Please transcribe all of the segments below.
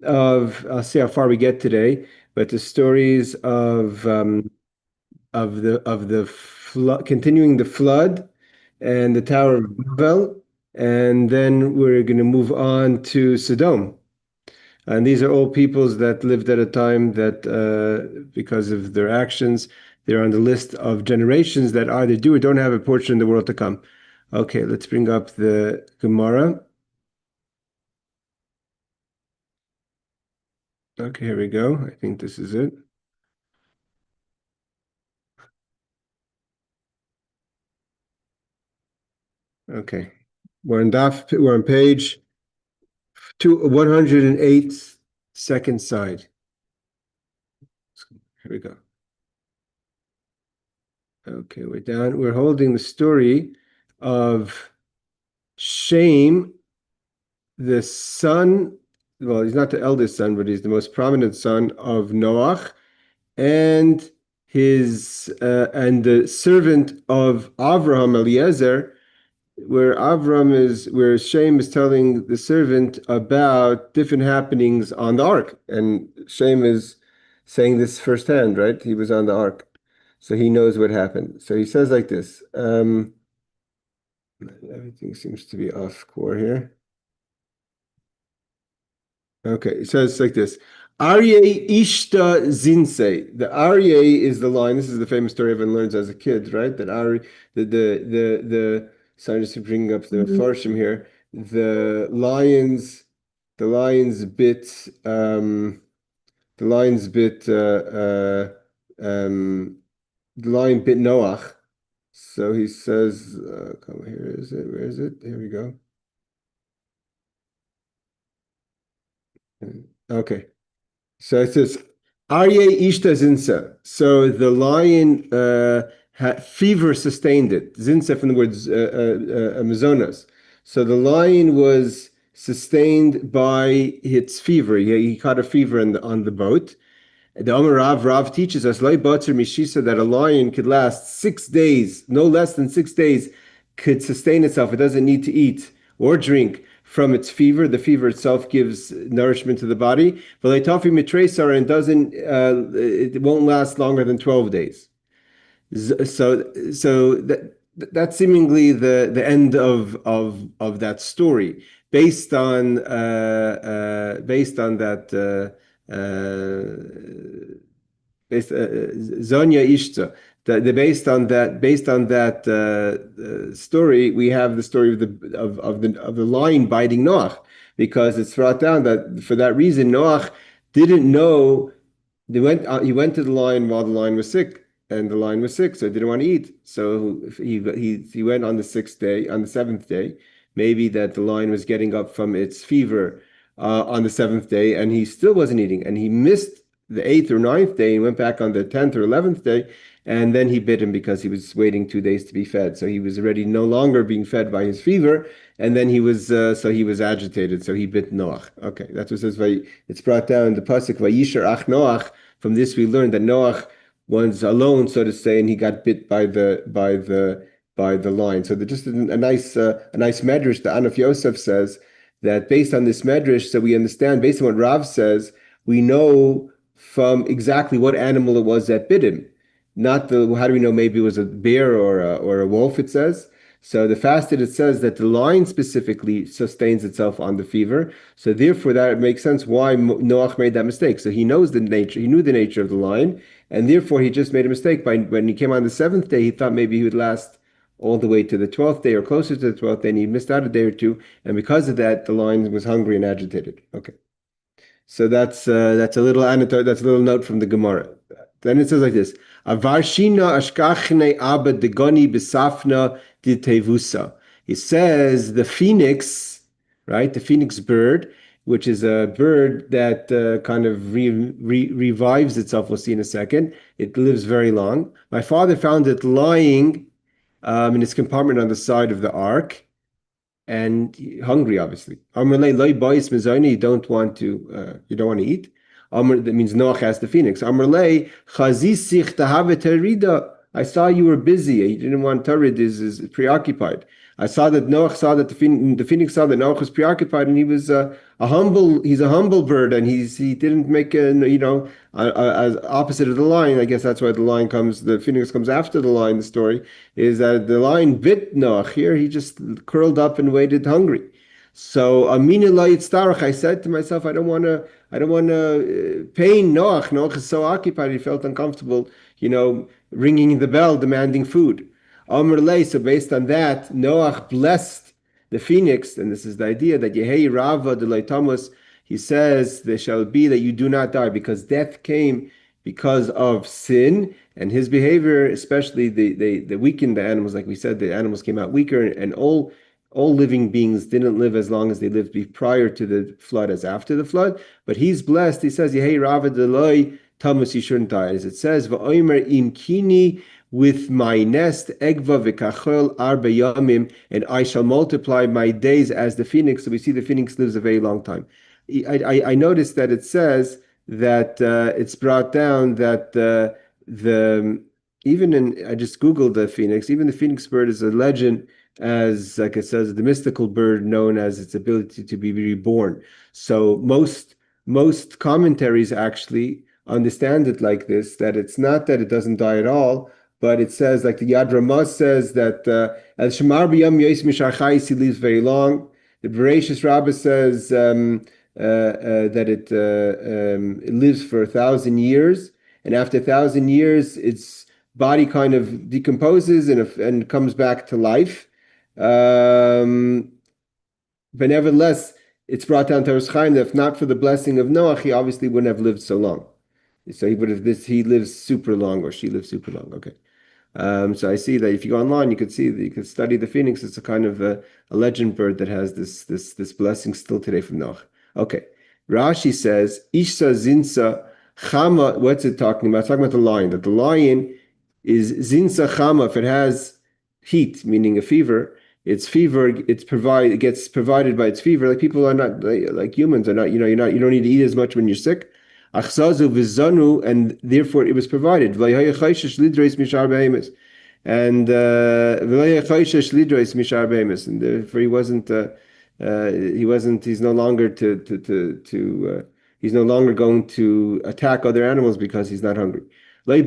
of, I'll see how far we get today, but the stories of the flood, continuing the flood and the Tower of Babel, and then we're going to move on to Sodom. And these are all peoples that lived at a time that, because of their actions, they're on the list of generations that either do or don't have a portion in the world to come. Okay, let's bring up the Gemara. Okay, here we go. I think this is it. Okay. We're on page 108, second side. Here we go. Okay, we're down. We're holding the story of Shem, the son. Well, he's not the eldest son, but he's the most prominent son of Noach, and the servant of Avraham, Eliezer, where Shem is telling the servant about different happenings on the ark, and Shem is saying this firsthand, right? He was on the ark, so he knows what happened. So he says like this. Everything seems to be off core here. Okay, it says like this. Aryeh Ishta Zinse. The Aryeh is the line. This is the famous story everyone learns as a kid, right? That Aryeh, so I'm just bringing up the Farshim here. The lions bit, the lion bit Noach. So he says, come here, is it? Where is it? Here we go. Okay. So it says, Aryeh Ishta Zinsa. So the lion had fever sustained it. Zinsa from the words Amazonas. So the lion was sustained by its fever. He caught a fever on the boat. The Omer Rav teaches us that a lion could last 6 days, no less than 6 days, could sustain itself. It doesn't need to eat or drink from its fever. The fever itself gives nourishment to the body. But and it won't last longer than 12 days. So that's seemingly the end of that story, based on that. Zonya Ishta. Based on that story, we have the story of the lion biting Noach, because it's brought down that for that reason Noach didn't know. He went to the lion while the lion was sick, and the lion was sick, so he didn't want to eat. So he went on the seventh day. Maybe that the lion was getting up from its fever on the seventh day, and he still wasn't eating, and he missed the eighth or ninth day and went back on the 10th or 11th day, and then he bit him because he was waiting 2 days to be fed. So he was already no longer being fed by his fever, and then he was agitated, so he bit Noach. Okay, that's what it says. It's brought down in the pasuk Vayisher Ach Noach. From this we learned that Noach was alone, so to say, and he got bit by the lion. So just a nice medrash. The Anaf Yosef says that based on this medrash, so we understand, based on what Rav says, we know from exactly what animal it was that bit him. Not how do we know? Maybe it was a bear or a wolf, it says. So the fact that it says that the lion specifically sustains itself on the fever, so therefore that makes sense why Noach made that mistake. So he knew the nature of the lion, and therefore he just made a mistake when he came on the seventh day. He thought maybe he would last all the way to the 12th day or closer to the 12th day, and he missed out a day or two, and because of that, the lion was hungry and agitated. Okay, so that's a little anecdote. That's a little note from the Gemara. Then it says like this: Avarshina ashkachne abba degoni besafna ditevusa. It says the phoenix, right? The phoenix bird, which is a bird that kind of revives itself. We'll see in a second. It lives very long. My father found it lying in its compartment on the side of the ark, and hungry, obviously. You don't want to eat. That means Noach asked the phoenix. I saw you were busy. You didn't want Tarid, is preoccupied. I saw that Noach saw that the phoenix saw that Noach was preoccupied, and he's a humble bird, and he didn't make as opposite of the lion. I guess that's why the phoenix comes after the lion. The story is that the lion bit Noach. Here he just curled up and waited hungry. So Amina Starach, I said to myself, I don't want to pain Noach. Noach is so occupied, he felt uncomfortable, ringing the bell, demanding food. Amr Lei, so based on that, Noach blessed the phoenix, and this is the idea that Yehei Rava de Laitamus, he says, there shall be that you do not die, because death came because of sin, and his behavior, especially the weakened the animals, like we said, the animals came out weaker, and all living beings didn't live as long as they lived prior to the flood as after the flood. But he's blessed. He says, Yehei Rava Deloi Tamus, you shouldn't die. As it says, V'omer imkini, with my nest, Egva v'kachol arba yamim, and I shall multiply my days as the phoenix. So we see the phoenix lives a very long time. I noticed that it says that it's brought down that I just Googled the phoenix, even the phoenix bird is a legend, as like it says, the mystical bird known as its ability to be reborn. So most commentaries actually understand it like this, that it's not that it doesn't die at all, but it says, like the Yad Ramah says, that El Shemar B'Yam Yos Mishachais, he lives very long. The Bereshis Rabbah says that it lives for 1,000 years, and after 1,000 years, its body kind of decomposes and comes back to life. But nevertheless, it's brought down to Rosh Chaim that if not for the blessing of Noach, he obviously wouldn't have lived so long. So he lives super long, or she lives super long. Okay. So I see that if you go online, you could study the phoenix. It's a kind of a legend bird that has this blessing still today from Noach. Okay. Rashi says, Isha Zinsa Chama, what's it talking about? It's talking about the lion, that the lion is Zinsa Chama, if it has heat, meaning a fever, it gets provided by its fever. Like people are not, like humans are not, you don't need to eat as much when you're sick. Achzazu v'zanu, and therefore it was provided. And and therefore he's no longer going to attack other animals because he's not hungry. The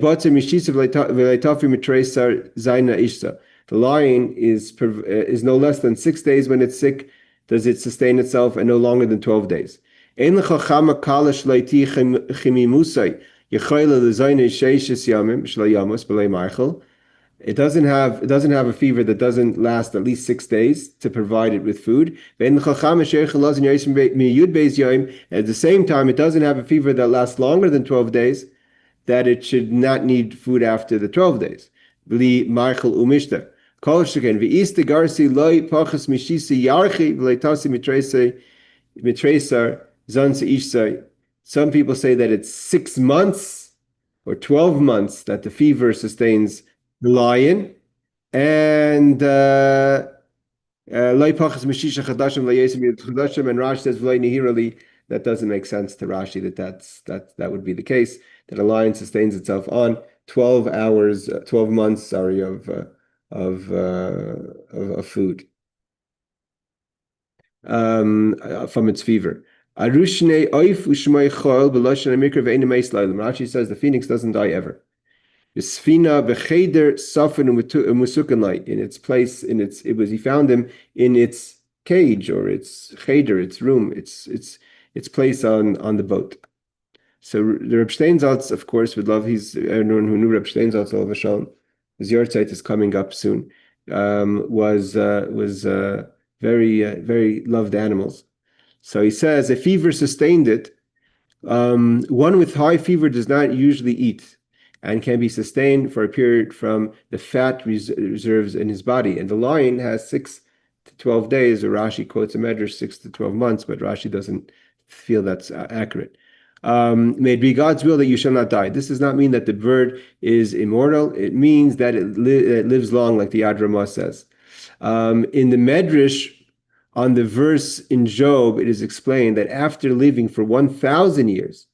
lion is no less than 6 days when it's sick. Does it sustain itself, and no longer than 12 days? It doesn't have a fever that doesn't last at least 6 days to provide it with food. At the same time, it doesn't have a fever that lasts longer than 12 days, that it should not need food after the 12 days. Some people say that it's 6 months or 12 months that the fever sustains the lion, and Rashi says that doesn't make sense to Rashi, that would be the case, that a lion sustains itself on 12 months, food from its fever. Rashi says the phoenix doesn't die ever. In its place, he found him in its cage, or its cheder, its room, its place on the boat. So the Reb Steinsaltz, of course, would love. Everyone who knew Reb Steinsaltz, all of a sudden, his yahrzeit is coming up soon. Was very very loved animals. So he says a fever sustained it. One with high fever does not usually eat, and can be sustained for a period from the fat reserves in his body. And the lion has 6 to 12 days, or Rashi quotes a medrash 6 to 12 months, but Rashi doesn't feel that's accurate. May it be God's will that you shall not die. This does not mean that the bird is immortal. It means that it lives long, like the Yad Ramah says. In the medrash, on the verse in Job, it is explained that after living for 1,000 years,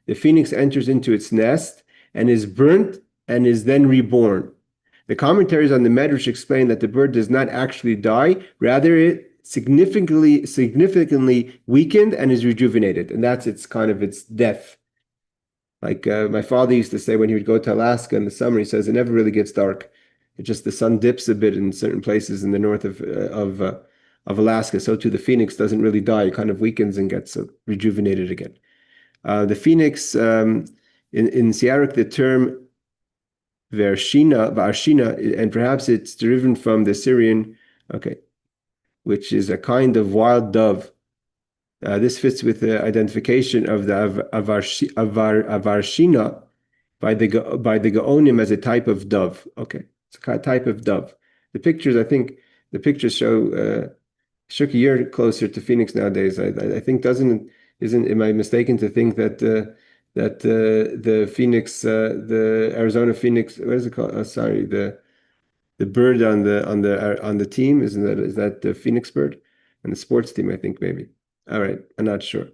the phoenix enters into its nest and is burnt and is then reborn. The commentaries on the Medrash explain that the bird does not actually die, rather it significantly weakened and is rejuvenated, and that's its death. Like my father used to say when he would go to Alaska in the summer, he says it never really gets dark. It just the sun dips a bit in certain places in the north of Alaska. So too the phoenix doesn't really die; it kind of weakens and gets rejuvenated again. The phoenix in Syariac, the term Varshina, and perhaps it's derived from the Syrian, which is a kind of wild dove. This fits with the identification of the Varshina by the Gaonim as a type of dove. Okay, it's a type of dove. The pictures, I think, show Shukir closer to Phoenix nowadays. I think am I mistaken to think that the Phoenix, the Arizona Phoenix, what is it called? The bird on the team, is that the Phoenix bird? And the sports team, I think maybe. All right, I'm not sure.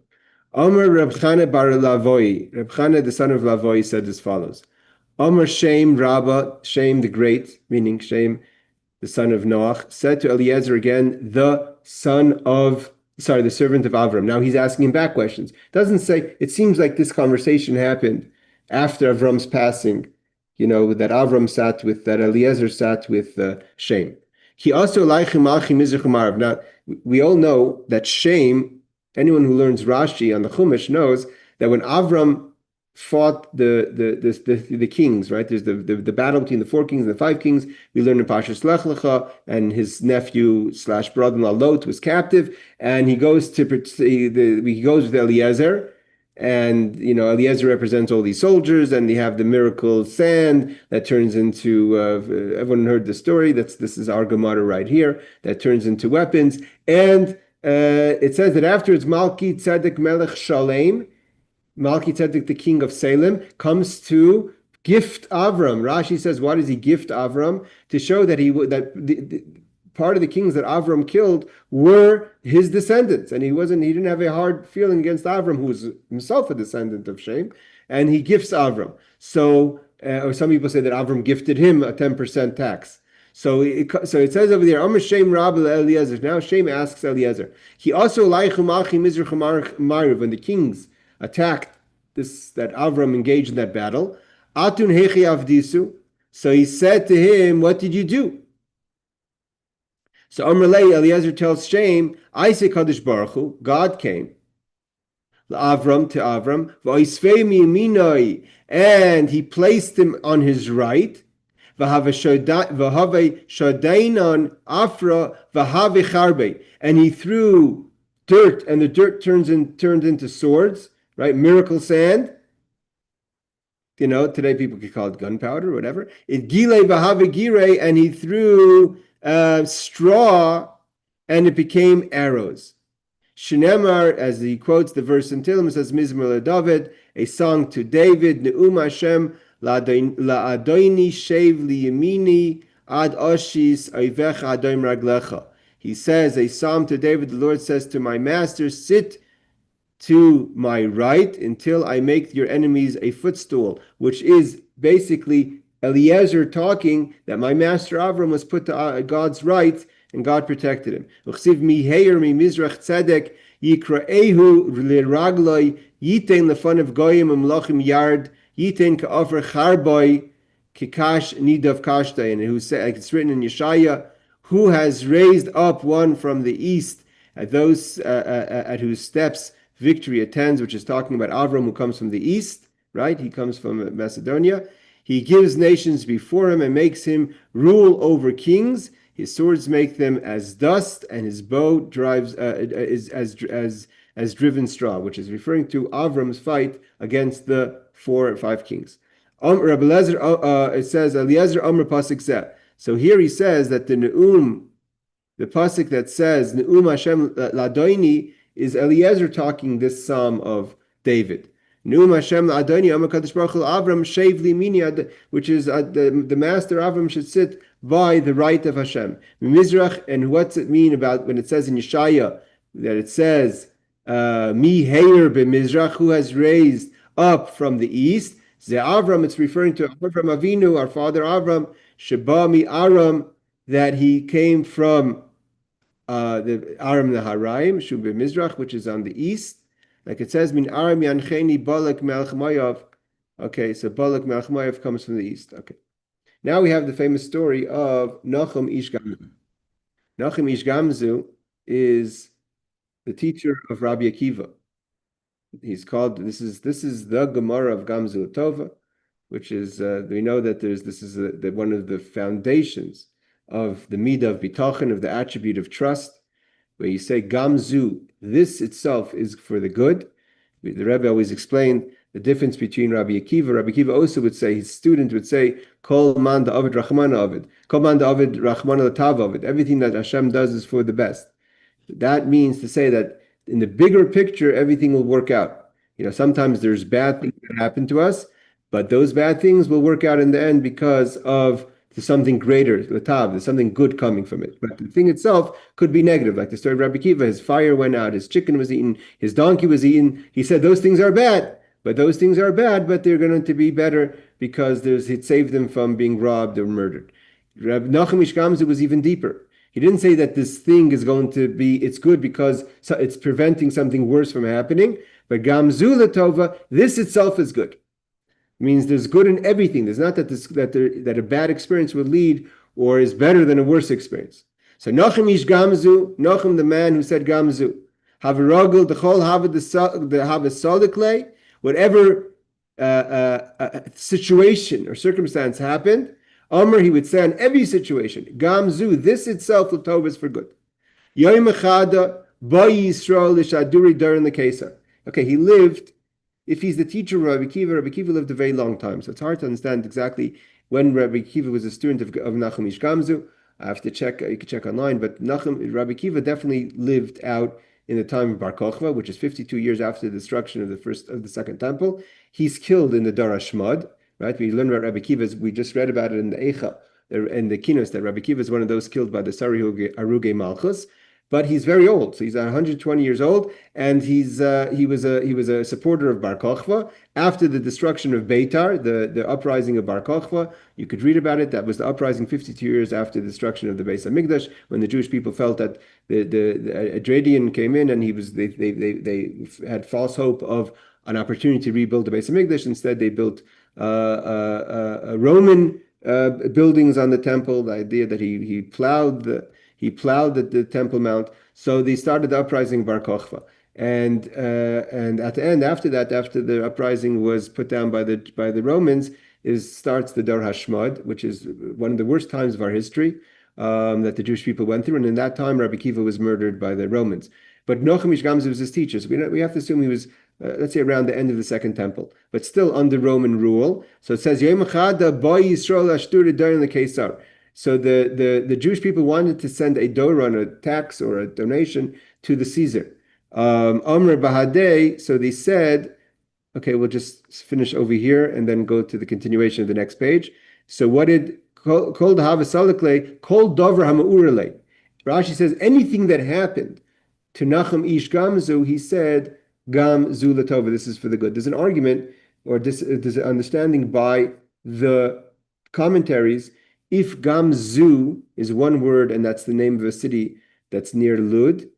Omer Reb Chana bar Lavoi, Reb Chana the son of Lavoi said as follows: Omer Shem Rabba, Shem the great, meaning Shem the son of Noach, said to Eliezer again, the servant of Avram. Now he's asking him back questions. Doesn't say, it seems like this conversation happened after Avram's passing, that Eliezer sat with Shem. He also now, we all know that Shem, anyone who learns Rashi on the Chumash knows that when Avram fought the kings, right? There's the battle between the 4 kings and the 5 kings. We learn in Pashas Lech Lecha, and his nephew / brother-in-law Lot was captive, and he goes with Eliezer, and Eliezer represents all these soldiers, and they have the miracle sand that turns into. Everyone heard the story. This is our Gemara right here, that turns into weapons, and it says that afterwards Malki Tzedek Melech Shalem, Malki Tzedek, the king of Salem, comes to gift Avram. Rashi says, why does he gift Avram? To show that the part of the kings that Avram killed were his descendants, and he didn't have a hard feeling against Avram, who was himself a descendant of Shem, and he gifts Avram. So, or some people say that Avram gifted him a 10% tax. So it says over there, Amar Shem Rabbi Eliezer. Now Shem asks Eliezer. He also when the kings attacked that Avram engaged in that battle. Atun hechi avdisu. So he said to him, what did you do? So Amrlei, Eliezer tells Shem, I say Kadosh Baruch Hu, God came to Avram, and he placed him on his right, and he threw dirt, and the dirt turned into swords, right? Miracle sand. Today people could call it gunpowder or whatever. It gile v'have gire, and he threw straw, and it became arrows. Shinemar, as he quotes the verse in Tehillim, says Mizmor LeDavid, a song to David, Ne'um Hashem la'adoini shev liyemini ad oshis oivecha adoim raglecha. He says, a psalm to David, the Lord says to my master, sit to my right until I make your enemies a footstool, which is basically Eliezer talking that my master Avram was put to God's right, and God protected him. Uchsiv miheir mi mizrach tzedek yikraehu liragloi yitein lefan of goyim umlochim yard yitein ka'ofer charboy kikash nidav kashtay. And who said, it's written in Yeshaya, who has raised up one from the east at those at whose steps victory attends, which is talking about Avram, who comes from the east, right? He comes from Macedonia. He gives nations before him and makes him rule over kings. His swords make them as dust, and his bow drives is as driven straw, which is referring to Avram's fight against the 4 or 5 kings. Rabbi Eliezer, it says Eliezer Amr Pasuk Zeh. So here he says that the pasuk that says Ne'um Hashem Ladoini is Eliezer talking this psalm of David. Ne'um Hashem Ladoini Amar Kadosh Baruch Hu Avram Shev Limini, which is the master Avram should sit by the right of Hashem. Mizrach, and what's it mean about when it says in Yeshaya that it says Mi Heir b'Mizrach, who has raised up from the east? Ze Avram, it's referring to Avram Avinu, our father Avram. Sheba mi Aram, that he came from the Aram Naharaim, Shube Mizrach, which is on the east. Like it says, Min Aram Yancheni Balak Melech Moav. Okay, so Balak Melech Moav comes from the east. Okay. Now we have the famous story of Nachum Ish Gamzu. Nachum Ish Gamzu is the teacher of Rabbi Akiva. He's called, this is the Gemara of Gamzu Tova, which is, we know that this is one of the foundations of the midah of bitachon, of the attribute of trust, where you say Gamzu, this itself is for the good. The Rebbe always explained the difference between Rabbi Akiva. Rabbi Akiva also would say, his student would say, Kol man da'avid rachman avid. Kol man da'avid rachman l'tav avid. Everything that Hashem does is for the best. That means to say that in the bigger picture, everything will work out. Sometimes there's bad things that happen to us, but those bad things will work out in the end because of something greater, l'tav, there's something good coming from it. But the thing itself could be negative, like the story of Rabbi Akiva. His fire went out, his chicken was eaten, his donkey was eaten. He said those things are bad, but they're going to be better because it saved them from being robbed or murdered. Rabbi Nachum Ish Gamzu was even deeper. He didn't say that this thing is going to be, it's good because it's preventing something worse from happening, but Gamzu l'tova, this itself is good. Means there's good in everything. There's not that a bad experience will lead or is better than a worse experience. So Nachum Ish Gamzu, Nachum the man who said Gamzu, Havaragul dechol havad the havasaliklei, whatever situation or circumstance happened, Amr, he would say on every situation, Gamzu, this itself l'tov is for good. Yoim echada ba Yisrael l'shaduri during the Kesar. Okay, he lived. If he's the teacher of Rabbi Akiva lived a very long time. So it's hard to understand exactly when Rabbi Akiva was a student of Nachum Ish Gamzu. I have to check, you can check online, but Rabbi Akiva definitely lived out in the time of Bar Kochva, which is 52 years after the destruction of the second temple. He's killed in the Dar Hashmad, right? We learned about Rabbi Akiva, we just read about it in the Eicha, in the Kinos, that Rabbi Akiva is one of those killed by the Sari Aruge Malchus. But he's very old, so he's 120 years old, and he was a supporter of Bar Kochva after the destruction of Beitar, the uprising of Bar Kochva. You could read about it. That was the uprising 52 years after the destruction of the Beis Hamikdash, when the Jewish people felt that the Adredian came in and they had false hope of an opportunity to rebuild the Beis Hamikdash. Instead, they built Roman buildings on the temple. The idea that he plowed the Temple Mount. So they started the uprising Bar Kochva. And at the end, after the uprising was put down by the Romans, starts the Dar Hashmad, which is one of the worst times of our history that the Jewish people went through. And in that time, Rabbi Akiva was murdered by the Romans. But Nachum Ish Gamzu was his teacher. So we have to assume he was, let's say, around the end of the Second Temple, but still under Roman rule. So it says, Yom Echad ba Yisrael ashtur during the Kesar. So the Jewish people wanted to send a doron, a tax or a donation, to the Caesar. Amr Bahadei, so they said, okay, we'll just finish over here and then go to the continuation of the next page. So what did Kol Dahavasalikle, Kol Dover Hama'urale? Rashi says anything that happened to Nachum Ish Gamzu, he said, Gam Zu Latova, this is for the good. There's an argument, or there's an understanding by the commentaries. If Gamzu is one word and that's the name of a city that's near Lud,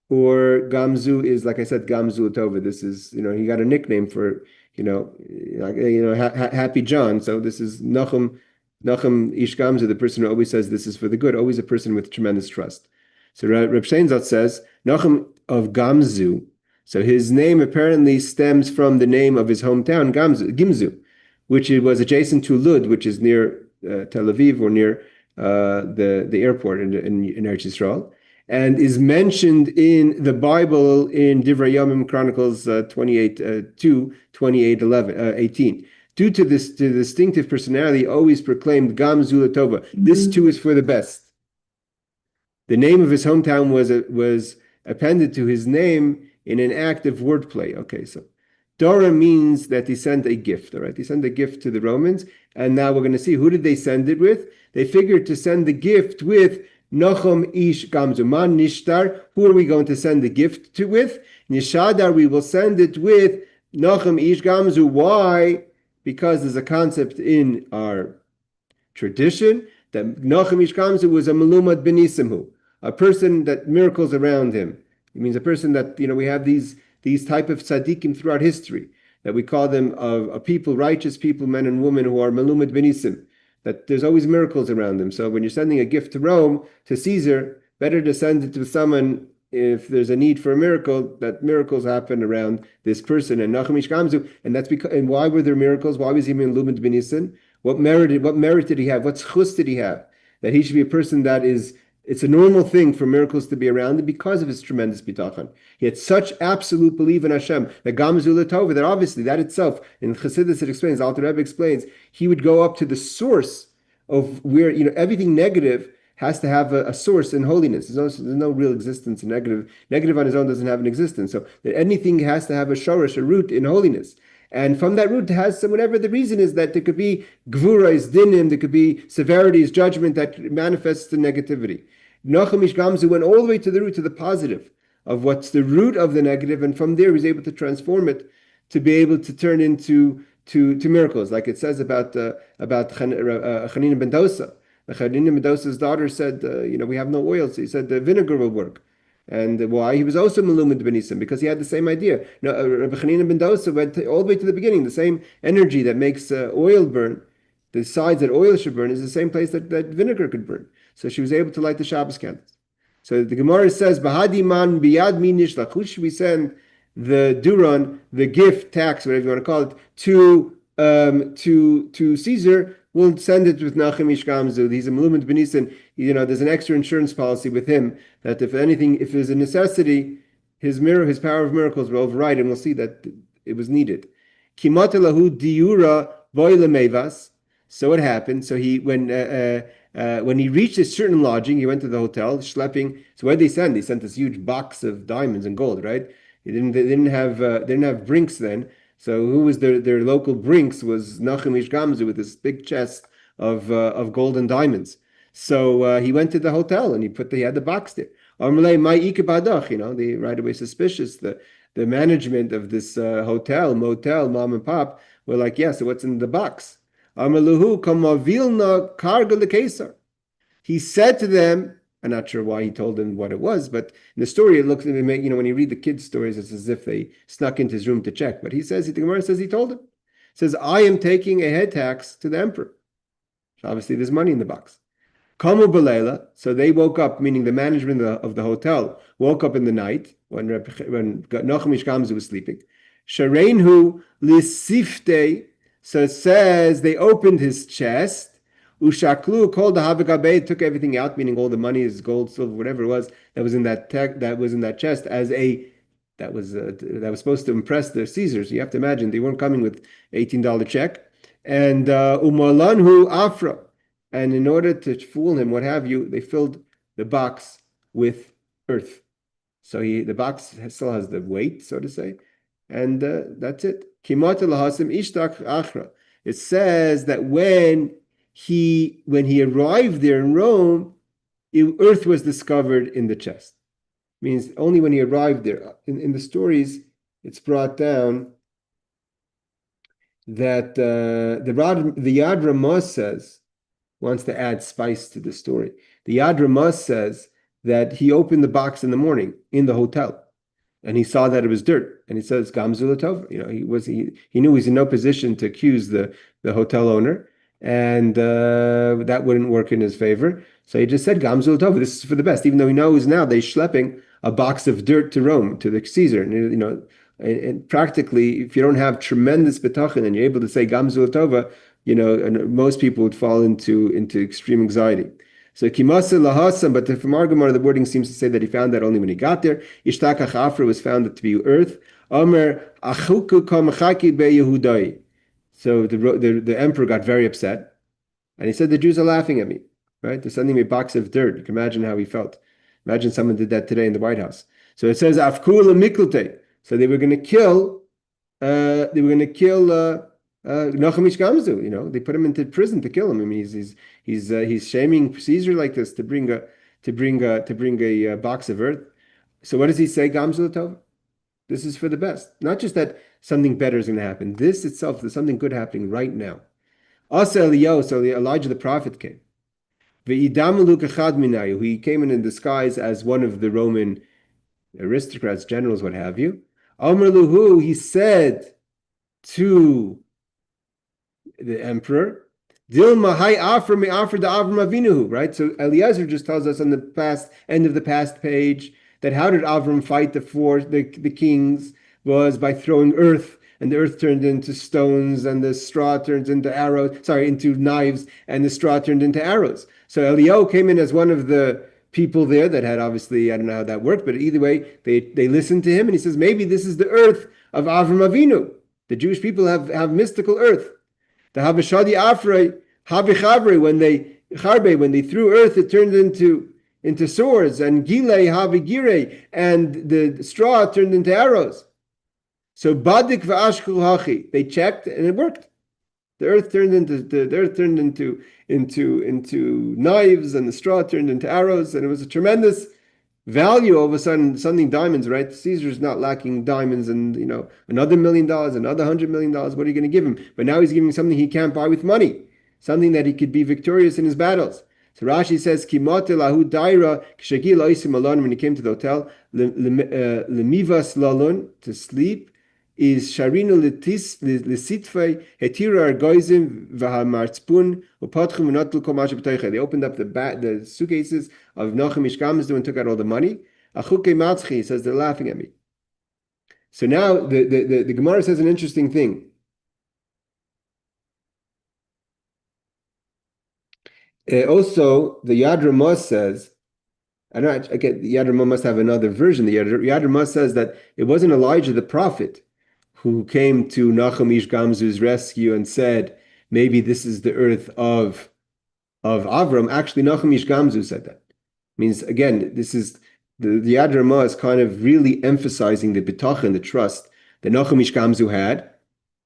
or Gamzu is, like I said, Gamzu Tova. This is, he got a nickname for, Happy John. So this is Nachum Ish Gamzu, the person who always says this is for the good, always a person with tremendous trust. So Reb Sheinzat says Nachum of Gamzu. So his name apparently stems from the name of his hometown, Gimzu, which it was adjacent to Lud, which is near Tel Aviv or near the airport in Eretz Yisrael, and is mentioned in the Bible in Divrei Yomim Chronicles 28:18. Due to this distinctive personality, always proclaimed Gam Zu Latova. This too is for the best. The name of his hometown was appended to his name in an act of wordplay. Okay, so Dora means that they sent a gift, all right? They sent a gift to the Romans, and now we're going to see, who did they send it with? They figured to send the gift with Nachum Ish Gamzu. Man Nishtar, who are we going to send the gift with? Nishadar, we will send it with Nachum Ish Gamzu. Why? Because there's a concept in our tradition that Nachum Ish Gamzu was a Malumad Benisimhu, a person that miracles around him. It means a person that, we have these type of tzaddikim throughout history, that we call them a people, righteous people, men and women who are Malumad Benisim, that there's always miracles around them. So when you're sending a gift to Rome, to Caesar, better to send it to someone if there's a need for a miracle, that miracles happen around this person. And Nachum Ish Gamzu, and that's because, and why were there miracles? Why was he Malumad Benisim? What merit did he have? What chus did he have? That he should be a person that is, it's a normal thing for miracles to be around him because of his tremendous bitachon. He had such absolute belief in Hashem, that Gamzu Latova, that obviously that itself, in Chassidus it explains, Alter Rebbe explains, he would go up to the source of where, everything negative has to have a source in holiness. There's no real existence in negative. Negative on his own doesn't have an existence. So that anything has to have a shorish, a root in holiness. And from that root has some, whatever the reason is, that there could be gvurais, dinim, there could be severities, judgment that manifests the negativity. Nachum Ish Gamzu went all the way to the root, to the positive of what's the root of the negative, and from there he's able to transform it to be able to turn into to miracles, like it says about Chanina ben Dosa. Chanina ben Dosa's daughter said, we have no oil, so he said the vinegar will work. And why? He was also Malumid Benisim, because he had the same idea. Rabbi Chanina ben Dosa went all the way to the beginning. The same energy that makes oil burn, the sides that oil should burn, is the same place that vinegar could burn. So she was able to light the Shabbos candles. So the Gemara says, "Bahadi man biyad mi nishlach." Who should we send the duran, the gift, tax, whatever you want to call it, to Caesar? We'll send it with Nachum Ish Gamzu. He's a Malumid Benisim. There's an extra insurance policy with him that if there's a necessity, his power of miracles will override, and we'll see that it was needed. Kimatalahu diura boile mevas. So it happened. So when he reached a certain lodging, he went to the hotel, schlepping. So what did they send? They sent this huge box of diamonds and gold, right? They didn't have brinks then. So who was their local brinks was Nachum Ish Gamzu with this big chest of gold and diamonds. So he went to the hotel and he had the box there. They right away suspicious. The management of this motel, mom and pop were like, yeah, so what's in the box? He said to them, I'm not sure why he told them what it was, but in the story it looks, when you read the kids' stories, it's as if they snuck into his room to check. But the Gemara says he told him. It says, I am taking a head tax to the emperor. So obviously there's money in the box. Kamu Balela, so they woke up, meaning the management of the hotel woke up in the night when Nachum Ish Gamzu was sleeping. Shareinhu lisifte, so it says they opened his chest. Ushaklu called the Havagabe, took everything out, meaning all the money, is gold, silver, whatever it was that was in that chest, as that was supposed to impress the Caesars. You have to imagine they weren't coming with $18 check. And Umalanhu Afra, and in order to fool him, what have you, they filled the box with earth. So the box still has the weight, so to say, and that's it. Kimat lahasim ishtak achra. It says that when he arrived there in Rome, earth was discovered in the chest. Means only when he arrived there. In the stories, it's brought down that the Yad Ramah wants to add spice to the story. The Yad Ramah says that he opened the box in the morning in the hotel, and he saw that it was dirt, and he says Gamzu Latov. He knew he was in no position to accuse the hotel owner, and that wouldn't work in his favor. So he just said Gamzu Latov. This is for the best, even though he knows now they're schlepping a box of dirt to Rome, to the Caesar. And practically, if you don't have tremendous betachin and you're able to say Gamzu Latova, and most people would fall into extreme anxiety. So Kimasa Lahasam, but from our Gemara, the wording seems to say that he found that only when he got there. Ishtakach Afra was found to be earth. Omer Achuku Kamachaki Be Yehudai. So the emperor got very upset, and he said, the Jews are laughing at me, right? They're sending me a box of dirt. You can imagine how he felt. Imagine someone did that today in the White House. So it says Afkula Miklte. So they were going to kill Nachum Ish Gamzu. They put him into prison to kill him. I mean, he's shaming Caesar like this to bring a box of earth. So what does he say? Gamzu Latov. This is for the best. Not just that something better is going to happen. This itself, there's something good happening right now. Asa Eliyahu, so Elijah the prophet came. Ve'idamalu kachad minayu. He came in disguise as one of the Roman aristocrats, generals, what have you. Amr luhu, he said to the emperor, Dilma hay afra me afra da Avram Avinuhu, right? So Eliezer just tells us on the end of the past page that how did Avram fight the kings was by throwing earth, and the earth turned into stones, and the straw turned into into knives, and the straw turned into arrows. So Eliyahu came in as one of the people there that had, obviously, I don't know how that worked, but either way, they listened to him, and he says, maybe this is the earth of Avram Avinu. The Jewish people have mystical earth. The Habashadi Afrei, Habichavre, when they threw earth, it turned into swords, and Gilei Habigire, and the straw turned into arrows. So Badik v'Ashkul Hachi, they checked and it worked. The earth turned into knives, and the straw turned into arrows, and it was a tremendous value. All of a sudden, something diamonds, right? Caesar's not lacking diamonds, and another $1 million, another $100 million. What are you going to give him? But now he's giving something he can't buy with money, something that he could be victorious in his battles. So Rashi says, "Kimot lahu daira k'shagil oisim alon." When he came to the hotel, lemivas lalon, to sleep, is sharinu lesitfei hetira argoizim v'hamartzpun upatchum v'notlu kol mashe b'toicha. They opened up the suitcases of Nachum Ishkamazdu and took out all the money. Achuke matzchi, says they're laughing at me. So now the Gemara says an interesting thing. Also, the Yad Ramah says, I don't know, again, the Yad Ramah must have another version. The Yad Ramah says that it wasn't Elijah the prophet who came to Nachum Ish Gamzu's rescue and said, maybe this is the earth of Avram. Actually, Nachum Ish Gamzu said that. Means, again, this is the Yad Ramah is kind of really emphasizing the bitachon, the trust that Nachum Ish Gamzu had,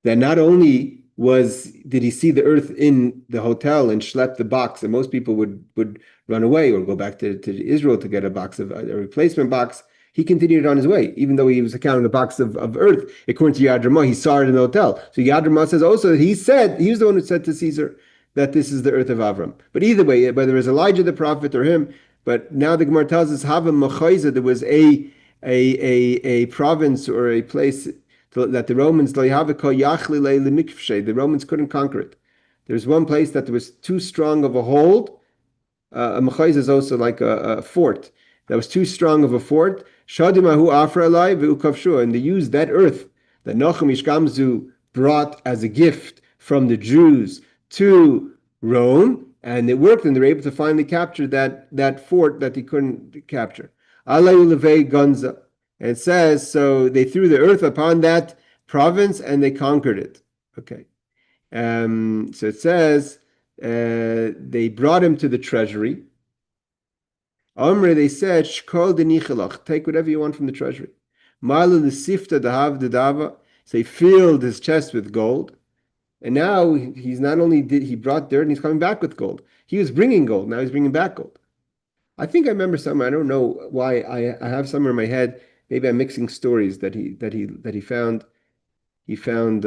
that not only did he see the earth in the hotel and schlep the box, and most people would run away or go back to Israel to get a replacement box. He continued on his way, even though he was counting the box of earth. According to Yad Ramah, he saw it in the hotel. So Yad Ramah says also that he was the one who said to Caesar that this is the earth of Avram. But either way, whether it was Elijah the prophet or him, but now the Gemara tells us Hava Machayza, there was a province or a place that the Romans the Romans couldn't conquer it. There's one place that was too strong of a hold. A machayz is also like a fort that was too strong of a fort. Shadimahu afra alai ve'ukavshua, and they used that earth that Nachum Ish Gamzu brought as a gift from the Jews to Rome, and it worked, and they were able to finally capture that fort that they couldn't capture. Alayu levei gonza. And it says, so they threw the earth upon that province and they conquered it. Okay. So it says, they brought him to the treasury. Omre, they said, Shkol denichelach, take whatever you want from the treasury. Malu l'sifta dahav dedava. So he filled his chest with gold. And now he's not only he brought dirt, and he's coming back with gold. He was bringing gold, now he's bringing back gold. I think I remember somewhere, I don't know why, I have somewhere in my head. Maybe I'm mixing stories that he found. He found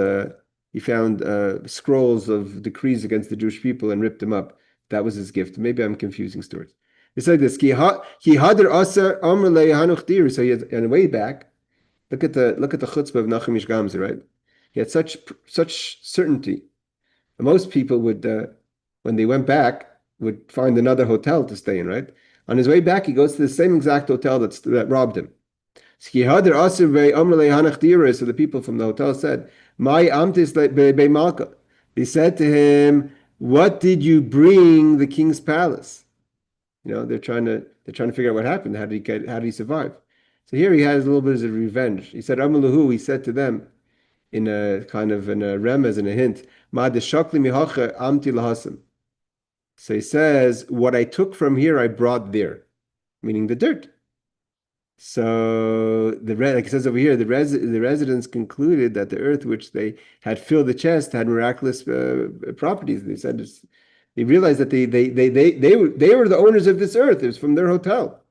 scrolls of decrees against the Jewish people and ripped them up. That was his gift. Maybe I'm confusing stories. It's like this. So he had, on the way back, look at the chutzpah of Nachum Ish Gamzu, right? He had such certainty. Most people would, when they went back, would find another hotel to stay in, right? On his way back, he goes to the same exact hotel that robbed him. So the people from the hotel said, they said to him, what did you bring the king's palace? They're trying to figure out what happened. How did he survive? So here he has a little bit of revenge. He said, he said to them in a kind of in a remez, in a hint, so he says, what I took from here, I brought there, meaning the dirt. So like it says over here, the residents concluded that the earth which they had filled the chest had miraculous properties. They said they realized that they were the owners of this earth. It was from their hotel.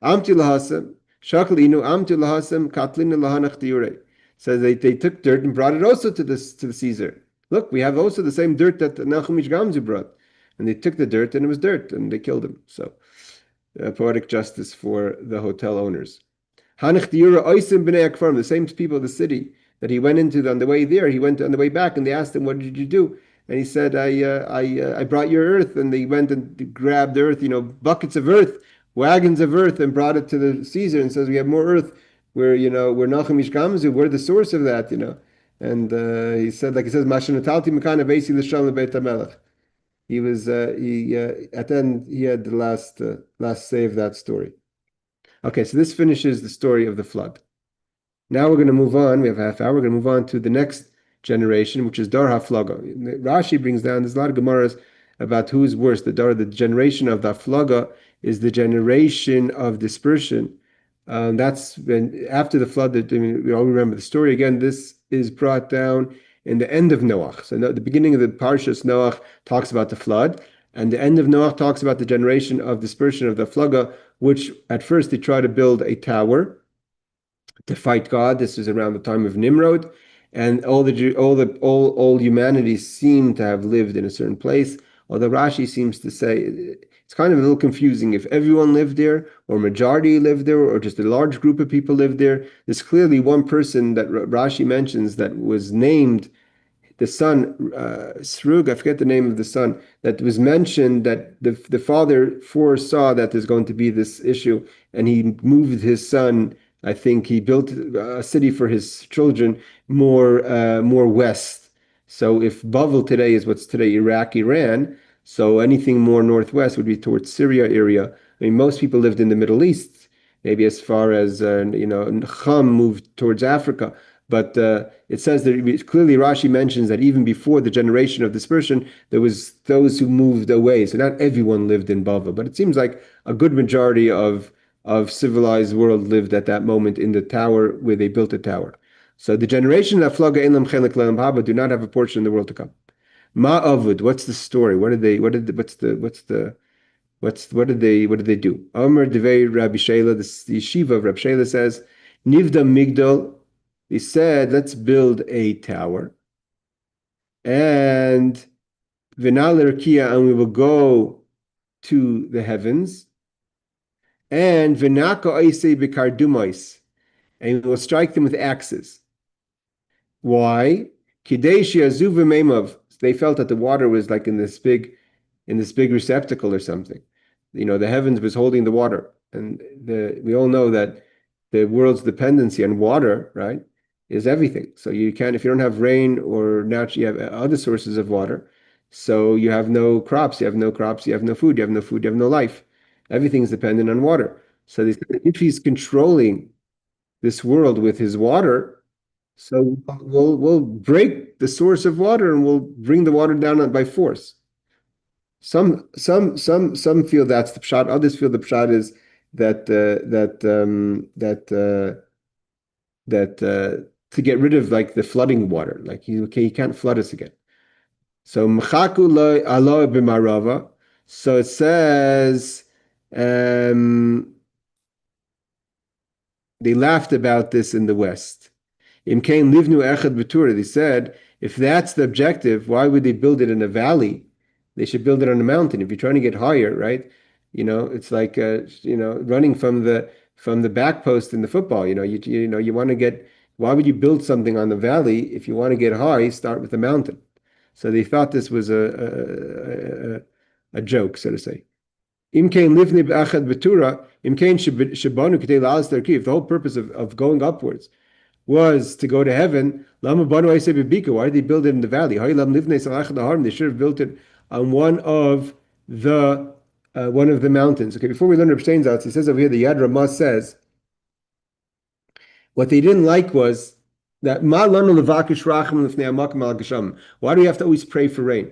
Amti lahasem shaklinu amti lahasem katlinu lahanach diure. So they took dirt and brought it also to the Caesar. look, we have also the same dirt that Nachumish Gamzu brought. And they took the dirt, and it was dirt, and they killed him. So, poetic justice for the hotel owners. Hanich Diura Oisim B'nei Akfarim, the same people of the city that he went into on the way there. He went on the way back, and they asked him, "What did you do?" And he said, I brought your earth." And they went and grabbed earth, buckets of earth, wagons of earth, and brought it to the Caesar, and says, "We have more earth. We're Nachum Ishkamzu. We're the source of that." And he said, like he says, "Mashanatalti Mekana Vesi L'Shalom Beit HaMelech." He was he at the end he had the last say of that story. Okay, so this finishes the story of the flood. Now we're going to move on. We have a half hour. We're going to move on to the next generation, which is Dar HaFlaga. Rashi brings down, there's a lot of Gemaras about who's worse. The generation of the Haflaga is the generation of dispersion. That's when, after the flood, we all remember the story. Again, this is brought down in the end of Noach. So the beginning of the Parshas Noach talks about the flood, and the end of Noach talks about the generation of dispersion of the Haflaga, which at first they try to build a tower to fight God. This is around the time of Nimrod, and all humanity seemed to have lived in a certain place. Although Rashi seems to say it's kind of a little confusing if everyone lived there, or majority lived there, or just a large group of people lived there. There's clearly one person that Rashi mentions that was named the son, Srug, I forget the name of the son, that was mentioned that the father foresaw that there's going to be this issue, and he moved his son. I think he built a city for his children more west. So if Babel today is what's today Iraq, Iran, so anything more northwest would be towards Syria area. I mean, most people lived in the Middle East, maybe as far as Chum moved towards Africa. But it says that clearly Rashi mentions that even before the generation of dispersion, there was those who moved away. So not everyone lived in Babel, but it seems like a good majority of civilized world lived at that moment in the tower where they built a tower. So the generation of Flaga Elam Chelek Lelam Haba do not have a portion in the world to come. Ma Avud, what's the story? What did they do? Omer Devei Rabbi Shela, the yeshiva of Rabbi Shela says, Nivda Migdal. They said, let's build a tower, and Vinal Kia, and we will go to the heavens, and Vinaka Oise Bikardumais, and we will strike them with axes. Why? Kideshi Azuva Memav. They felt that the water was like in this big receptacle or something. The heavens was holding the water, and we all know that the world's dependency on water, right, is everything. So you can, if you don't have rain or naturally, you have other sources of water. So you have no crops, you have no crops, you have no food, you have no food, you have no life. Everything's dependent on water. So if he's controlling this world with his water, so we'll break the source of water and we'll bring the water down by force. Some feel that's the pshat. Others feel the pshat is that to get rid of like the flooding water, like you can't flood us again. So Mchaku alo b'marava. So it says they laughed about this in the West. Imkain livnu echad b'tura. They said, if that's the objective, why would they build it in a valley? They should build it on a mountain. If you're trying to get higher, right? It's like running from the back post in the football. You want to get. Why would you build something on the valley if you want to get high? Start with the mountain. So they thought this was a joke, so to say. Imkain livni b'achad b'tura. Imkain shabanu k'tei la'as darki. If the whole purpose of going upwards was to go to heaven, lama banu aisei b'bika. Why did they build it in the valley? They should have built it on one of the mountains. Okay, before we learn Reb Steinsaltz, he says over here, the Yad Ramah says, what they didn't like was that why do we have to always pray for rain?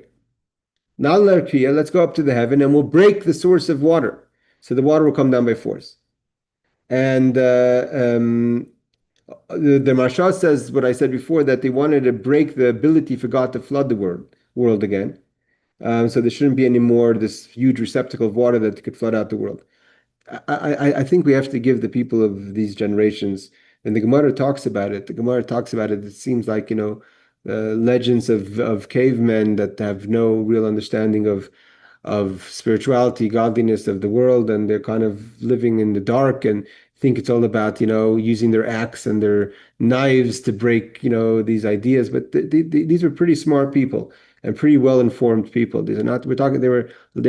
Let's go up to the heaven and we'll break the source of water. So the water will come down by force. And the Marsha says what I said before, that they wanted to break the ability for God to flood the world again. So there shouldn't be any more this huge receptacle of water that could flood out the world. I think we have to give the people of these generations, and the Gemara talks about it. It seems like legends of cavemen that have no real understanding of spirituality, godliness of the world, and they're kind of living in the dark and think it's all about, using their axe and their knives to break, these ideas. But these are pretty smart people and pretty well-informed people. These are not, we're talking, a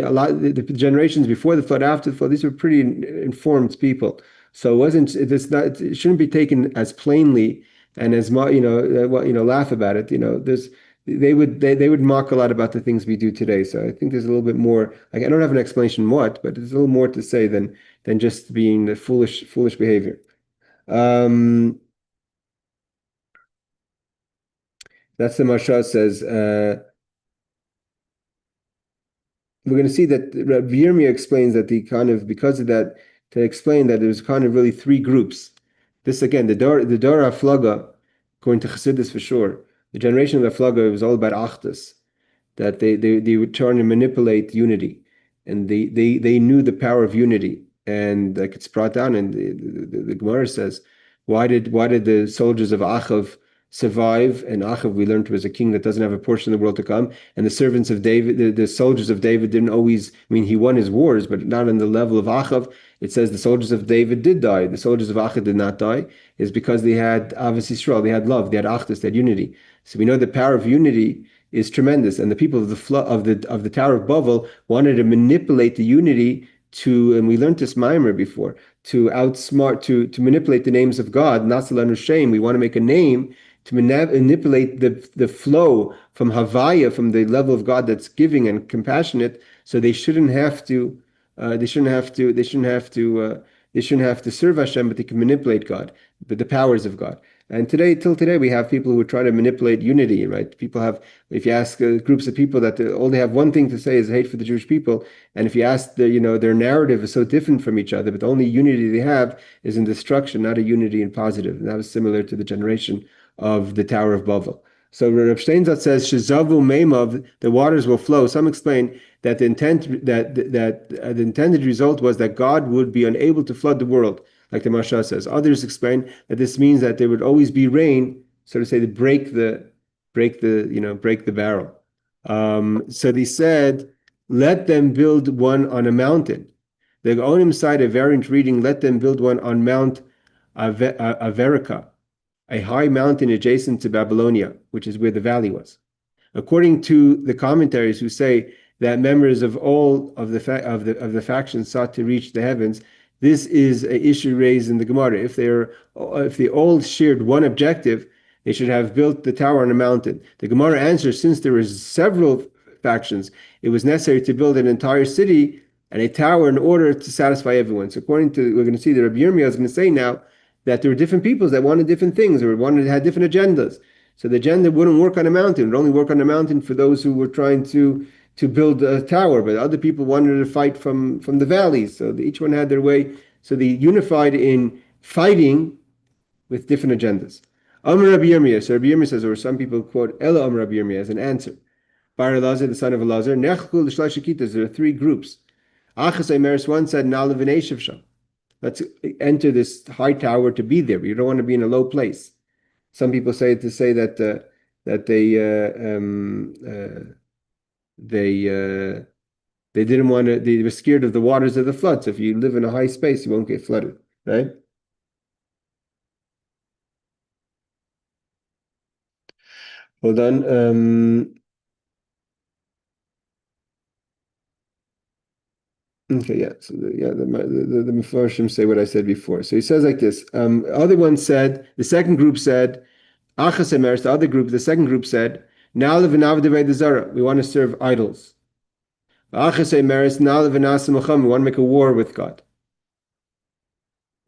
lot, the generations before the flood, after the flood, these were pretty informed people. So it shouldn't be taken as plainly and as much, laugh about it. They would mock a lot about the things we do today. So I think there's a little bit more. Like, I don't have an explanation what, but there's a little more to say than just being the foolish behavior. That's the Mashal says. We're going to see that Rabbi Yirmiyah explains that because of that, to explain that there's kind of really three groups. This again, the Dor HaFlaga, according to Chassidus for sure, the generation of the Flaga was all about Achdus, that they were trying to manipulate unity, and they knew the power of unity, and like it's brought down, and the Gemara says, why did the soldiers of Achav survive? And Achav, we learned, was a king that doesn't have a portion of the world to come. And the servants of David, the soldiers of David didn't always, he won his wars, but not on the level of Achav. It says the soldiers of David did die. The soldiers of Achav did not die. Is because they had Avos Yisrael, they had love, they had Achdus, they had unity. So we know the power of unity is tremendous. And the people of the Tower of Babel wanted to manipulate the unity and we learned this Maimer before, to manipulate the names of God, Nasalanu Shem. We want to make a name to manipulate the flow from Havaya, from the level of God that's giving and compassionate, so they shouldn't have to serve Hashem, but they can manipulate God, the powers of God. And till today, we have people who try to manipulate unity, right? If you ask groups of people that all they have one thing to say is hate for the Jewish people, and if you ask their narrative is so different from each other, but the only unity they have is in destruction, not a unity in positive. And that was similar to the generation of the Tower of Babel. So Rav Steinzat says, "Shezavu meimav," the waters will flow. Some explain that the intended result was that God would be unable to flood the world, like the Mashal says. Others explain that this means that there would always be rain, so to say, to break the barrel. So they said, "Let them build one on a mountain." The Gaonim side, a variant reading, "Let them build one on Mount Averica, a high mountain adjacent to Babylonia," which is where the valley was. According to the commentaries who say that members of all of the factions sought to reach the heavens, this is an issue raised in the Gemara. If they all shared one objective, they should have built the tower on a mountain. The Gemara answers, since there were several factions, it was necessary to build an entire city and a tower in order to satisfy everyone. So we're going to see that Rabbi Yirmiyah is going to say now that there were different peoples that wanted different things or had different agendas. So the agenda wouldn't work on a mountain. It would only work on a mountain for those who were trying to build a tower, but other people wanted to fight from the valleys. So each one had their way. So they unified in fighting with different agendas. Amr Rabbi Yirmiyah. So Rabbi Yirmiyah says, or some people quote Ela Amr Rabbi Yirmiyah as an answer. Bar Elazar, the son of Elazar, Nechkul l'shlashikitas. There are three groups. Achas Aimeris, one said, Na'al v'neishav sham. Let's enter this high tower to be there. You don't want to be in a low place. Some people say that they didn't want to. They were scared of the waters of the flood. So if you live in a high space, you won't get flooded, right? Hold on. Okay, yeah. So the Mefarshim say what I said before. So he says like this. The second group said, Achas Emeres, the second group said, we want to serve idols. Achas Emeres, we want to make a war with God.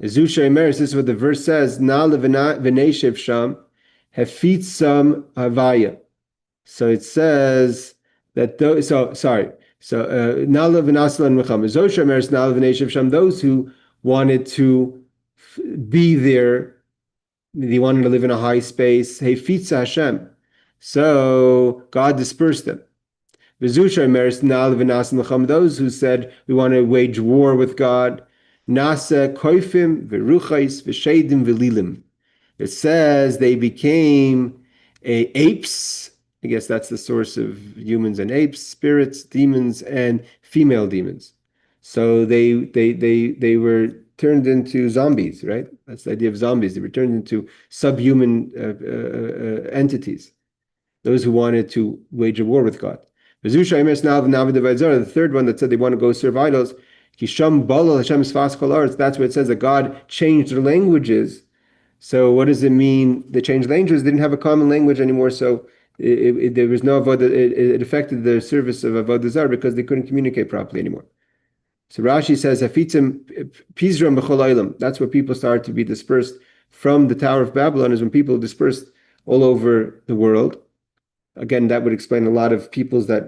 Zusha Emeres, this is what the verse says, sham, hefitsam havaya. So it says that those, those who wanted to be there, they wanted to live in a high space. Hefitza Hashem. So God dispersed them. Those who said we want to wage war with God. Nasa koifim v'ruchais v'sheidim v'lilim. It says they became apes. I guess that's the source of humans and apes, spirits, demons, and female demons. So they were turned into zombies, right? That's the idea of zombies. They were turned into subhuman entities, those who wanted to wage a war with God. The third one that said they want to go serve idols, that's where it says that God changed their languages. So what does it mean? They changed languages, they didn't have a common language anymore, so there was no avodah, it affected the service of avodah zarah because they couldn't communicate properly anymore. So Rashi says, "Hafitzim pizram b'chol olam." That's where people started to be dispersed from the Tower of Babylon. Is when people dispersed all over the world. Again, that would explain a lot of peoples that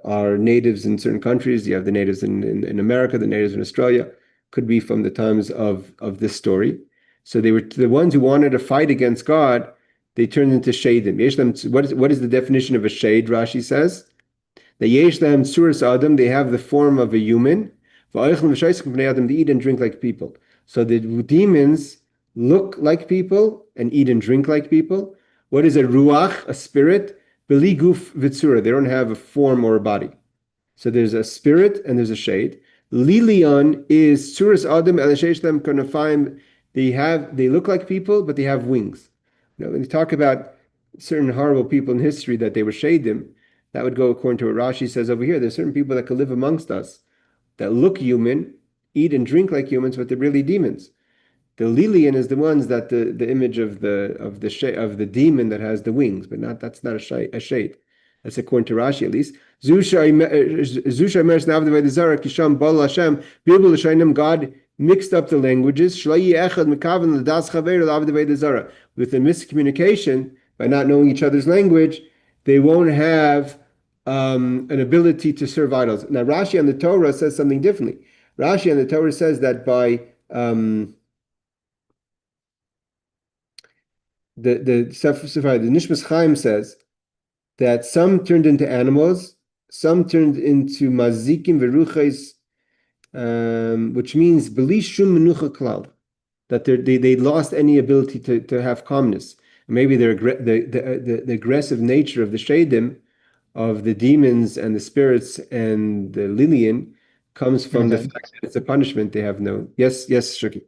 are natives in certain countries. You have the natives in America, the natives in Australia. Could be from the times of this story. So they were the ones who wanted to fight against God. They turned into shadim. What is the definition of a shade? Rashi says. The yesh lehem tzuras adam, they have the form of a human. They eat and drink like people. So the demons look like people and eat and drink like people. What is a ruach, a spirit? Beli guf v'tzura. They don't have a form or a body. So there's a spirit and there's a shade. Lilion is tzuras adam el sheish lehem kanafayim. They look like people, but they have wings. When you talk about certain horrible people in history that they were shadim, that would go according to what Rashi says over here. There's certain people that could live amongst us that look human, eat and drink like humans, but they're really demons. The Lilian is the ones that the image of the demon that has the wings, but that's not a shade. That's according to Rashi at least. God mixed up the languages with the miscommunication by not knowing each other's language. They won't have an ability to serve idols. Now, Rashi on the Torah says something differently. Rashi on the Torah says that by the Nishmas Chaim says that some turned into animals, some turned into mazikim veruches, which means beli shum menucha klal, that they lost any ability to have calmness. Maybe the aggressive nature of the shadim, of the demons and the spirits and the Lilian, comes from the fact that it's a punishment they have no. Yes, Shuki.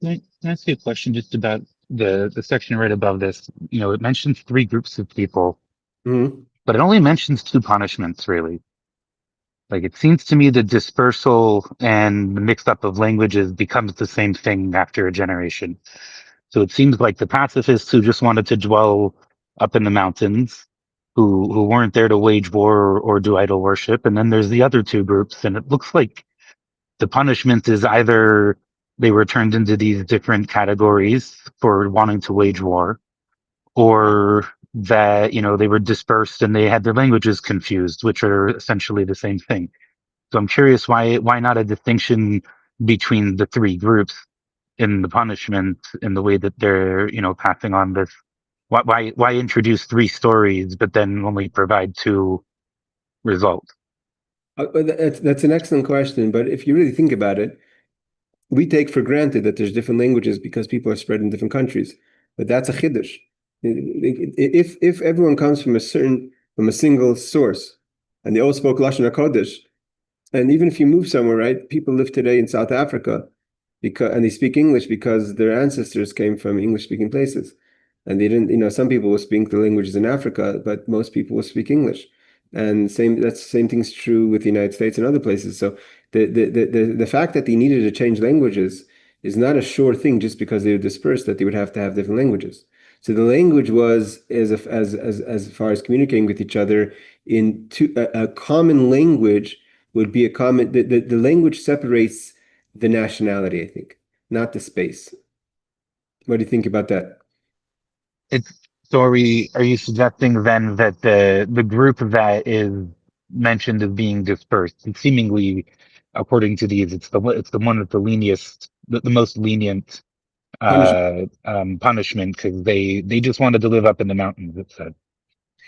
Can I ask you a question just about the section right above this? It mentions three groups of people, but it only mentions two punishments, really. Like, it seems to me the dispersal and the mixed up of languages becomes the same thing after a generation. So it seems like the pacifists who just wanted to dwell up in the mountains, who weren't there to wage war or do idol worship, and then there's the other two groups, and it looks like the punishment is either they were turned into these different categories for wanting to wage war, or that, they were dispersed and they had their languages confused, which are essentially the same thing. So I'm curious why not a distinction between the three groups in the punishment in the way that they're, passing on this. Why introduce three stories but then only provide two results? That's an excellent question, but if you really think about it, we take for granted that there's different languages because people are spread in different countries, but that's a chiddush. If everyone comes from a single source, and they all spoke Lashon HaKodesh, and even if you move somewhere, right? People live today in South Africa and they speak English because their ancestors came from English-speaking places, and they didn't. Some people will speak the languages in Africa, but most people will speak English. And the same thing's true with the United States and other places. So the fact that they needed to change languages is not a sure thing just because they were dispersed that they would have to have different languages. So the language was as far as communicating with each other a common language would be a common. The language separates the nationality, I think, not the space. What do you think about that? So are you suggesting then that the group that is mentioned as being dispersed, and seemingly, according to these, it's the one with the most lenient punishment, because they just wanted to live up in the mountains. It said,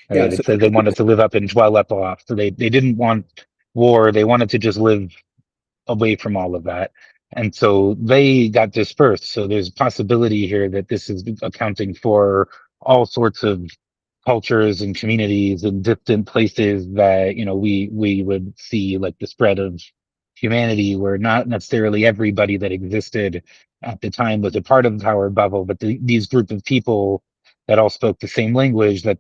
right? Yeah, It said they wanted to live up and dwell up aloft. So they didn't want war. They wanted to just live away from all of that. And so they got dispersed. So there's a possibility here that this is accounting for all sorts of cultures and communities in distant places that, we would see like the spread of humanity, where not necessarily everybody that existed at the time was a part of the Tower of Babel, but these group of people that all spoke the same language, that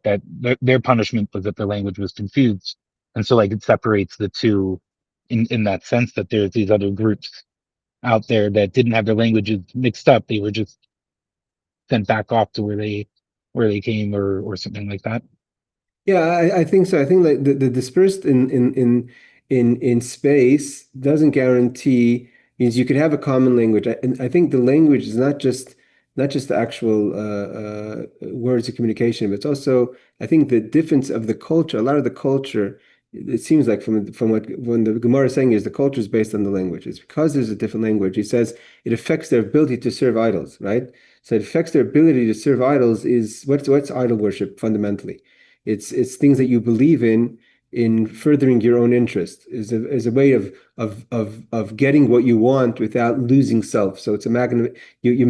their punishment was that their language was confused. And so like it separates the two in that sense, that there's these other groups out there that didn't have their languages mixed up. They were just sent back off to where they came, or something like that. Yeah, I think so. I think that the dispersed in space doesn't guarantee means you could have a common language. And I think the language is not just the actual words of communication, but it's also I think the difference of the culture. A lot of the culture, it seems like from what when the Gemara is saying is the culture is based on the language. It's because there's a different language. He says it affects their ability to serve idols, right? So it affects their ability to serve idols is what's idol worship fundamentally? It's things that you believe in furthering your own interest is a way of getting what you want without losing self. So it's a magnet. You're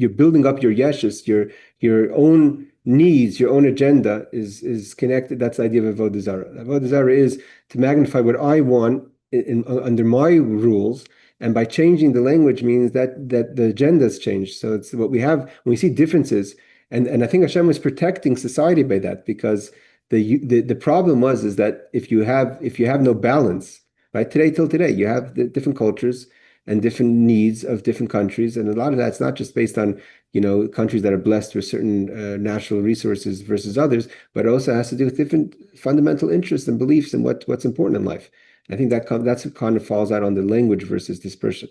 building up your yeshus, your own needs, your own agenda is connected. That's the idea of avodah zarah. Avodah zarah is to magnify what I want under my rules. And by changing the language means that the agenda's changed. So it's what we have when we see differences. And I think Hashem was protecting society by that, because the problem is that if you have no balance, right? Till today, you have the different cultures and different needs of different countries, and a lot of that's not just based on countries that are blessed with certain natural resources versus others, but it also has to do with different fundamental interests and beliefs and what's important in life. I think that's what kind of falls out on the language versus dispersion.